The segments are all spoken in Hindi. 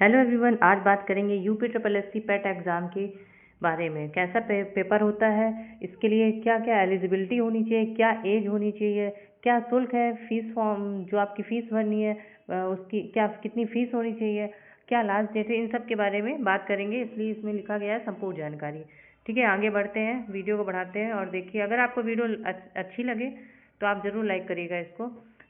हेलो एवरीवन, आज बात करेंगे यूपी ट्रिपल एससी पेट एग्ज़ाम के बारे में। कैसा पेपर होता है, इसके लिए क्या क्या एलिजिबिलिटी होनी चाहिए, क्या एज होनी चाहिए, क्या शुल्क है, फीस फॉर्म जो आपकी फ़ीस भरनी है उसकी क्या कितनी फ़ीस होनी चाहिए, क्या लास्ट डेट है, इन सब के बारे में बात करेंगे। इसलिए इसमें लिखा गया है संपूर्ण जानकारी। ठीक है, आगे बढ़ते हैं, वीडियो को बढ़ाते हैं और देखिए, अगर आपको वीडियो अच्छी लगे तो आप ज़रूर लाइक करिएगा इसको।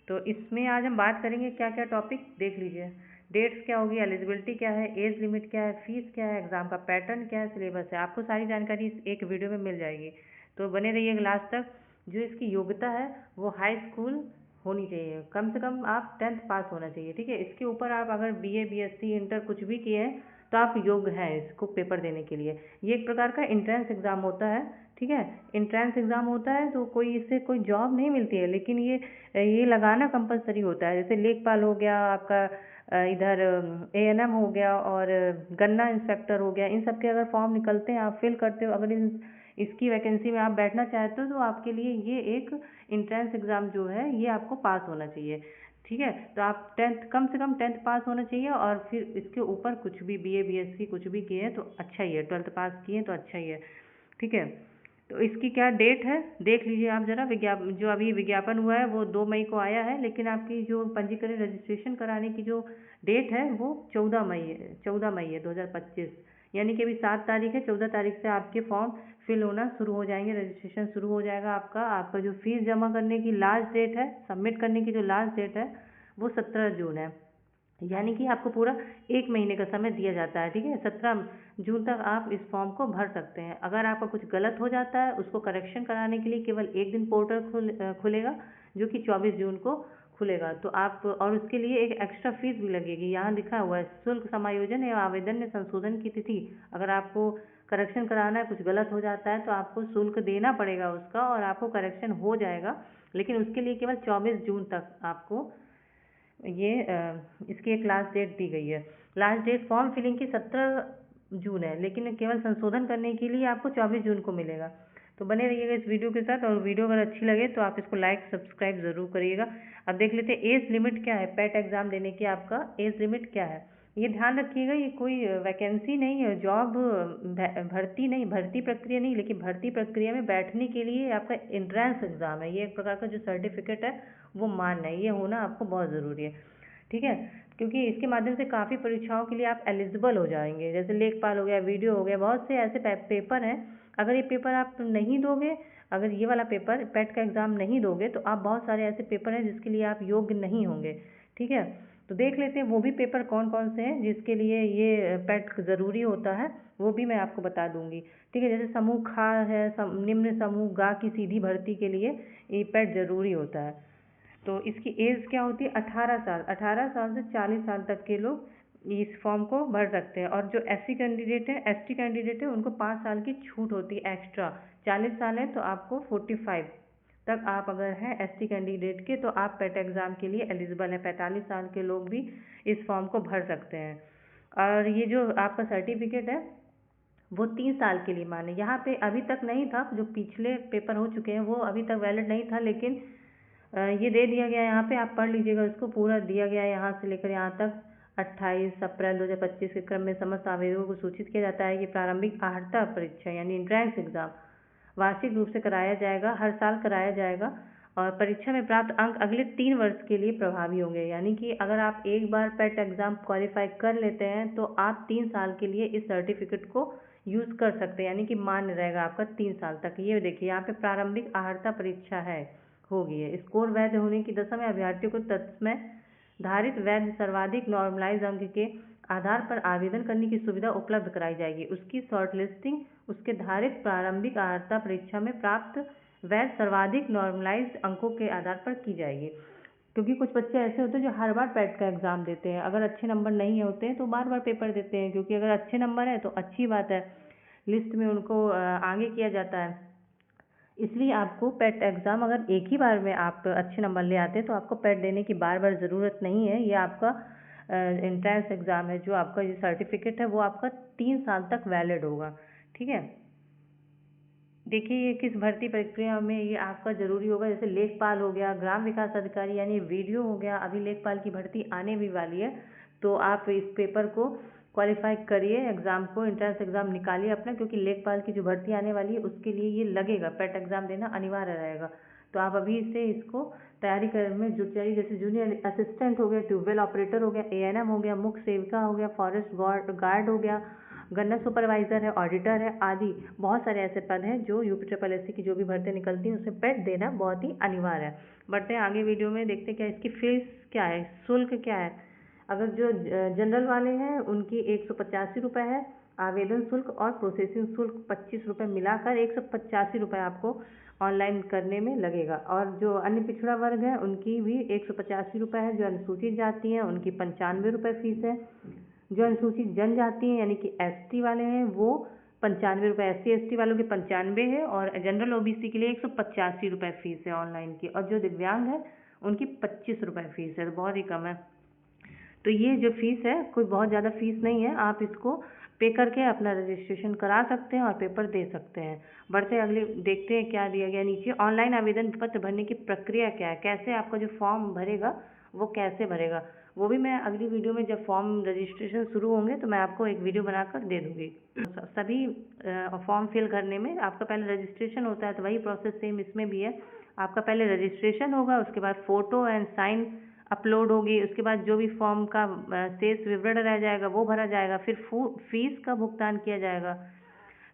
तो इसमें आज हम बात करेंगे क्या क्या टॉपिक देख लीजिए। डेट्स क्या होगी, एलिजिबिलिटी क्या है, एज लिमिट क्या है, फीस क्या है, एग्ज़ाम का पैटर्न क्या है, सिलेबस है। आपको सारी जानकारी इस एक वीडियो में मिल जाएगी, तो बने रहिएगा लास्ट तक। जो इसकी योग्यता है वो हाई स्कूल होनी चाहिए, कम से कम आप 10th पास होना चाहिए। ठीक है, इसके ऊपर आप अगर बीए बीएससी इंटर कुछ भी किए हैं तो आप योग्य हैं इसको पेपर देने के लिए। ये एक प्रकार का इंट्रेंस एग्ज़ाम होता है। ठीक है, इंट्रेंस एग्ज़ाम होता है तो कोई इससे कोई जॉब नहीं मिलती है, लेकिन ये लगाना कंपलसरी होता है। जैसे लेखपाल हो गया आपका, इधर एएनएम हो गया और गन्ना इंस्पेक्टर हो गया, इन सब के अगर फॉर्म निकलते हैं आप फिल करते हो, अगर इसकी वैकेंसी में आप बैठना चाहते हो तो आपके लिए ये एक इंट्रेंस एग्ज़ाम जो है ये आपको पास होना चाहिए। ठीक है, तो आप 10th कम से कम 10th पास होना चाहिए और फिर इसके ऊपर कुछ भी बीए बीएससी कुछ भी किए हैं तो अच्छा ही है, 12th पास किए तो अच्छा ही है। ठीक है, तो इसकी क्या डेट है देख लीजिए आप ज़रा। जो अभी विज्ञापन हुआ है वो 2 मई को आया है, लेकिन आपकी जो पंजीकरण रजिस्ट्रेशन कराने की जो डेट है वो 14 मई है, 14 मई है 2025। यानी कि अभी 7 तारीख है, 14 तारीख से आपके फॉर्म फिल होना शुरू हो जाएंगे, रजिस्ट्रेशन शुरू हो जाएगा आपका जो फीस जमा करने की लास्ट डेट है, सबमिट करने की जो लास्ट डेट है वो 17 जून है। यानी कि आपको पूरा 1 महीने का समय दिया जाता है। ठीक है, 17 जून तक आप इस फॉर्म को भर सकते हैं। अगर आपका कुछ गलत हो जाता है उसको करेक्शन कराने के लिए केवल एक दिन पोर्टल खुलेगा, जो कि 24 जून को खुलेगा। तो आप और उसके लिए एक एक्स्ट्रा फीस भी लगेगी। यहाँ लिखा हुआ है शुल्क समायोजन एवं आवेदन में संशोधन की तिथि। अगर आपको करेक्शन कराना है, कुछ गलत हो जाता है तो आपको शुल्क देना पड़ेगा उसका, और आपको करेक्शन हो जाएगा, लेकिन उसके लिए केवल 24 जून तक आपको ये इसकी एक लास्ट डेट दी गई है। लास्ट डेट फॉर्म फिलिंग की 17 जून है, लेकिन केवल संशोधन करने के लिए आपको 24 जून को मिलेगा। तो बने रहिएगा इस वीडियो के साथ, और वीडियो अगर अच्छी लगे तो आप इसको लाइक सब्सक्राइब ज़रूर करिएगा। अब देख लेते हैं एज लिमिट क्या है, पेट एग्ज़ाम देने की आपका एज लिमिट क्या है। ये ध्यान रखिएगा, ये कोई वैकेंसी नहीं है, जॉब भर्ती नहीं, भर्ती प्रक्रिया नहीं, लेकिन भर्ती प्रक्रिया में बैठने के लिए आपका एंट्रेंस एग्ज़ाम है। ये एक प्रकार का जो सर्टिफिकेट है वो मान्य है, ये होना आपको बहुत ज़रूरी है। ठीक है, क्योंकि इसके माध्यम से काफ़ी परीक्षाओं के लिए आप एलिजिबल हो जाएंगे। जैसे लेखपाल हो गया, वीडियो हो गया, बहुत से ऐसे पेपर हैं। अगर ये पेपर आप नहीं दोगे, अगर ये वाला पेपर पेट का एग्ज़ाम नहीं दोगे तो आप बहुत सारे ऐसे पेपर हैं जिसके लिए आप योग्य नहीं होंगे। ठीक है, तो देख लेते हैं वो भी पेपर कौन कौन से हैं जिसके लिए ये पेट ज़रूरी होता है, वो भी मैं आपको बता दूंगी। ठीक है, जैसे समूह खा है, निम्न समूह गा की सीधी भर्ती के लिए ये पेट ज़रूरी होता है। तो इसकी एज क्या होती है, 18 साल, 18 साल से 40 साल तक के लोग इस फॉर्म को भर सकते हैं। और जो एससी कैंडिडेट है, एसटी कैंडिडेट है, उनको 5 साल की छूट होती है एक्स्ट्रा। 40 साल है तो आपको 45 तक आप अगर हैं एसटी कैंडिडेट के तो आप पेट एग्ज़ाम के लिए एलिजिबल हैं। 45 साल के लोग भी इस फॉर्म को भर सकते हैं। और ये जो आपका सर्टिफिकेट है वो 3 साल के लिए माने। यहाँ पे अभी तक नहीं था, जो पिछले पेपर हो चुके हैं वो अभी तक वैलिड नहीं था, लेकिन ये दे दिया गया है। यहाँ पे आप पढ़ लीजिएगा, इसको पूरा दिया गया है यहाँ से लेकर यहाँ तक। 28 अप्रैल 2025 के क्रम में समस्त आवेदकों को सूचित किया जाता है कि प्रारंभिक अर्हता परीक्षा यानी एंट्रेंस एग्ज़ाम वार्षिक रूप से कराया जाएगा, हर साल कराया जाएगा, और परीक्षा में प्राप्त अंक अगले 3 वर्ष के लिए प्रभावी होंगे। यानी कि अगर आप एक बार पेट एग्ज़ाम क्वालिफाई कर लेते हैं तो आप 3 साल के लिए इस सर्टिफिकेट को यूज़ कर सकते हैं, यानी कि मान्य रहेगा आपका 3 साल तक। ये देखिए यहाँ पे प्रारंभिक अर्हता परीक्षा है, होगी है। स्कोर वैध होने की दशा में अभ्यर्थियों को तत्समय धारित वैध सर्वाधिक नॉर्मलाइज अंक के आधार पर आवेदन करने की सुविधा उपलब्ध कराई जाएगी। उसकी शॉर्ट लिस्टिंग उसके धारित प्रारंभिक अर्हता परीक्षा में प्राप्त वैध सर्वाधिक नॉर्मलाइज्ड अंकों के आधार पर की जाएगी। क्योंकि कुछ बच्चे ऐसे होते हैं जो हर बार पेट का एग्ज़ाम देते हैं, अगर अच्छे नंबर नहीं होते हैं तो बार बार पेपर देते हैं, क्योंकि अगर अच्छे नंबर है तो अच्छी बात है, लिस्ट में उनको आगे किया जाता है। इसलिए आपको पेट एग्ज़ाम अगर एक ही बार में आप अच्छे नंबर ले आते हैं तो आपको पेट देने की बार बार ज़रूरत नहीं है। ये आपका एंट्रेंस एग्ज़ाम है, जो आपका ये सर्टिफिकेट है वो आपका 3 साल तक वैलिड होगा। ठीक है, देखिए ये किस भर्ती प्रक्रिया में ये आपका ज़रूरी होगा। जैसे लेखपाल हो गया, ग्राम विकास अधिकारी यानी वीडियो हो गया, अभी लेखपाल की भर्ती आने भी वाली है, तो आप इस पेपर को क्वालिफाई करिए, एग्ज़ाम को, एंट्रेंस एग्ज़ाम निकालिए अपना, क्योंकि लेखपाल की जो भर्ती आने वाली है उसके लिए ये लगेगा, पेट एग्ज़ाम देना अनिवार्य रहेगा। तो आप अभी से इसको तैयारी करने में जुट जाइए। जैसे जूनियर असिस्टेंट हो गया, ट्यूबवेल ऑपरेटर हो गया, ANM हो गया, मुख्य सेविका हो गया, फॉरेस्ट गार्ड हो गया, गन्ना सुपरवाइज़र है, ऑडिटर है, आदि बहुत सारे ऐसे पद हैं जो UPSSC की जो भी भर्ती निकलती है उसमें पेट देना बहुत ही अनिवार्य है। बढ़ते हैं आगे वीडियो में, देखते हैं क्या इसकी फीस क्या है, शुल्क क्या है। अगर जो जनरल वाले हैं उनकी 185 रुपये है आवेदन शुल्क, और प्रोसेसिंग शुल्क 25 रुपये, मिलाकर 185 रुपये आपको ऑनलाइन करने में लगेगा। और जो अन्य पिछड़ा वर्ग है उनकी भी 185 रुपये है। जो अनुसूचित जाति हैं उनकी 95 रुपये फीस है। जो अनुसूचित जनजाति हैं यानी कि ST वाले हैं वो 95 रुपये, SC ST वालों के 95 है, और जनरल OBC के लिए 185 रुपये फीस है ऑनलाइन की। और जो दिव्यांग है उनकी 25 रुपये फीस है, तो बहुत ही कम है। तो ये जो फीस है कोई बहुत ज़्यादा फीस नहीं है, आप इसको पे करके अपना रजिस्ट्रेशन करा सकते हैं और पेपर दे सकते हैं। बढ़ते अगले देखते हैं क्या दिया गया नीचे। ऑनलाइन आवेदन पत्र भरने की प्रक्रिया क्या है, कैसे आपका जो फॉर्म भरेगा वो कैसे भरेगा, वो भी मैं अगली वीडियो में जब फॉर्म रजिस्ट्रेशन शुरू होंगे तो मैं आपको एक वीडियो बनाकर दे दूँगी। सभी फॉर्म फिल करने में आपका पहले रजिस्ट्रेशन होता है, तो वही प्रोसेस सेम इसमें भी है। आपका पहले रजिस्ट्रेशन होगा, उसके बाद फ़ोटो एंड साइन अपलोड होगी, उसके बाद जो भी फॉर्म का शेष विवरण रह जाएगा वो भरा जाएगा, फिर फीस का भुगतान किया जाएगा,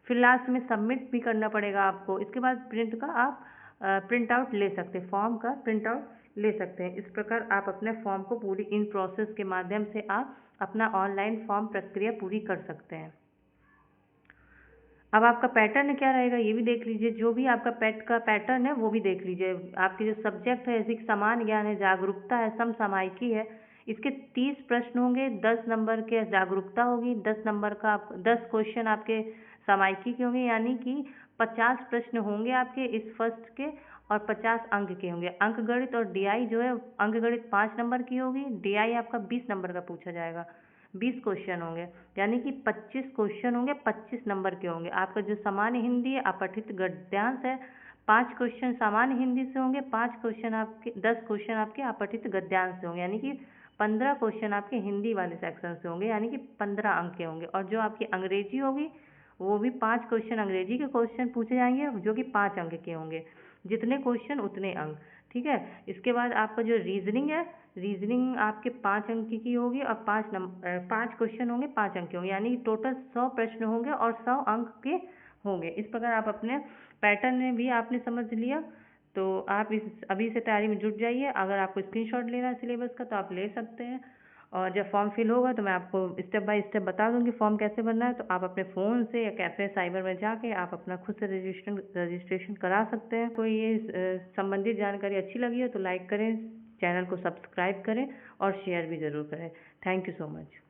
फिर लास्ट में सबमिट भी करना पड़ेगा आपको। इसके बाद आप प्रिंट आउट ले सकते हैं, फॉर्म का प्रिंट आउट ले सकते हैं। इस प्रकार आप अपने फॉर्म को पूरी इन प्रोसेस के माध्यम से आप अपना ऑनलाइन फॉर्म प्रक्रिया पूरी कर सकते हैं। अब आपका पैटर्न क्या रहेगा ये भी देख लीजिए। जो भी आपका पेट का पैटर्न है वो भी देख लीजिए। आपके जो सब्जेक्ट है जैसे कि समान ज्ञान है, जागरूकता है, समसामयिकी है, इसके 30 प्रश्न होंगे, 10 नंबर के जागरूकता होगी, 10 नंबर का 10 क्वेश्चन आपके सामायिकी के होंगे, यानी कि 50 प्रश्न होंगे आपके इस फर्स्ट के, और 50 अंक के होंगे। अंक गणित और DI जो है, अंक गणित 5 नंबर की होगी, DI आपका 20 नंबर का पूछा जाएगा। 20 क्वेश्चन होंगे, यानी कि 25 क्वेश्चन होंगे, 25 नंबर के होंगे। आपका जो सामान्य हिंदी है, अपठित गद्यांश है, 5 क्वेश्चन सामान्य हिंदी से होंगे, 5 क्वेश्चन आपके 10 क्वेश्चन आपके अपठित गद्यांश से होंगे, यानी कि 15 क्वेश्चन आपके हिंदी वाले सेक्शन से होंगे, यानी कि 15 अंक के होंगे। और जो आपकी अंग्रेजी होगी वो भी 5 क्वेश्चन अंग्रेजी के क्वेश्चन पूछे जाएंगे, जो कि 5 अंक के होंगे। जितने क्वेश्चन उतने अंक, ठीक है। इसके बाद आपका जो रीजनिंग है, रीजनिंग आपके 5 अंक की होगी, और 5 क्वेश्चन होंगे, 5 अंक के होंगे, यानी कि टोटल 100 प्रश्न होंगे और 100 अंक के होंगे। इस प्रकार आप अपने पैटर्न में भी आपने समझ लिया, तो आप इस अभी से तैयारी में जुट जाइए। अगर आपको स्क्रीनशॉट लेना है सिलेबस का तो आप ले सकते हैं, और जब फॉर्म फिल होगा तो मैं आपको स्टेप बाय स्टेप बता दूंगी फॉर्म कैसे भरना है। तो आप अपने फ़ोन से या कैफ़े साइबर में जाके आप अपना खुद से रजिस्ट्रेशन करा सकते हैं। कोई ये संबंधित जानकारी अच्छी लगी हो तो लाइक करें, चैनल को सब्सक्राइब करें और शेयर भी ज़रूर करें। Thank you so much.